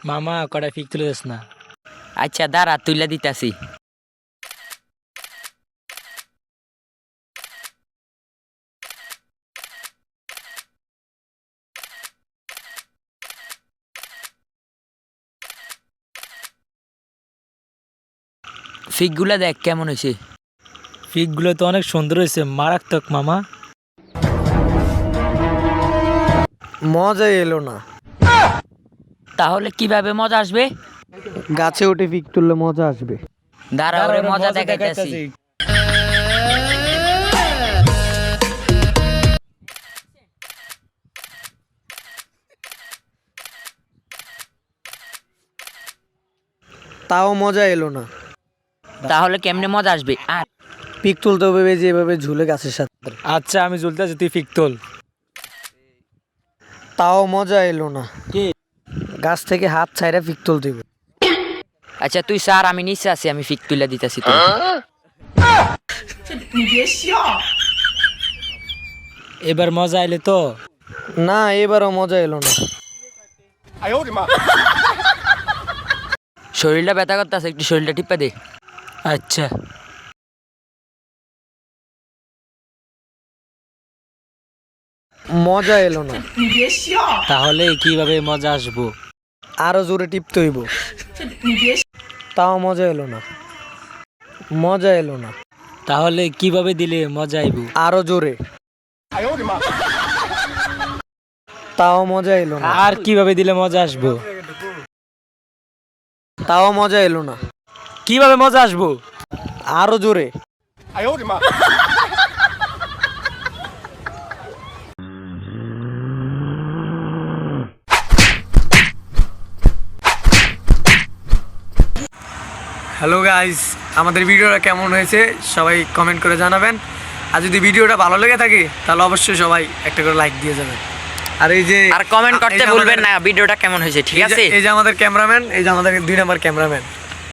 মামা কটা ফিক তুলে দিস না। আচ্ছা দাঁড়া তুইলা দিতাছি। ফিকগুলা দেখ কেমন হয়েছে। ফিকগুলো তো অনেক সুন্দর হয়েছে, মারাত্মক মামা। মজা এলো না। তাহলে কিভাবে মজা আসবে? গাছে উঠে ফিক তুললে মজা আসবে। দাঁড়া ওরে মজা দেখাইতাছি। তাও মজা এলো না। তাহলে কেমনে মজা আসবে? আর পিক তুলতে হবে যেভাবে ঝুলে গাছের সাথে। আচ্ছা আমি ঝুলতে আছি, তুই ফিক তোল। তাও মজা এলো না। গাছ থেকে হাত ছাইরা ফিক তুলতে হবে। আচ্ছা তুই স্যার, আমি নিচে আছি, আমি ফিক তুলে দিতেছি তোর। এবার মজা এলে তো? না, এবারও মজা এলো না। শরীরটা ব্যথা করতেছে, একটু শরীরটা টিপা দে। আচ্ছা মজা এলো না। তাহলে কিভাবে মজা আসবো? আরো জোরে টিপতে হইব। তাও মজা এলো না। মজা এলো না। তাহলে কিভাবে দিলে মজা আইব? আরো জোরে। তাও মজা এলো না। আর কিভাবে দিলে মজা আসবো? তাও মজা এলো না। কিভাবে মজা আসবো? আরো জোরে। হ্যালো গাইস, আমাদের ভিডিওটা কেমন হয়েছে সবাই কমেন্ট করে জানাবেন। আর যদি ভিডিওটা ভালো লেগে থাকে তাহলে অবশ্যই সবাই একটা করে লাইক দিয়ে যাবেন। আর এই যে আর কমেন্ট করতে ভুলবেন না ভিডিওটা কেমন হয়েছে, ঠিক আছে? এই যে আমাদের ক্যামেরাম্যান, এই যে আমাদের 2 নম্বর ক্যামেরাম্যান।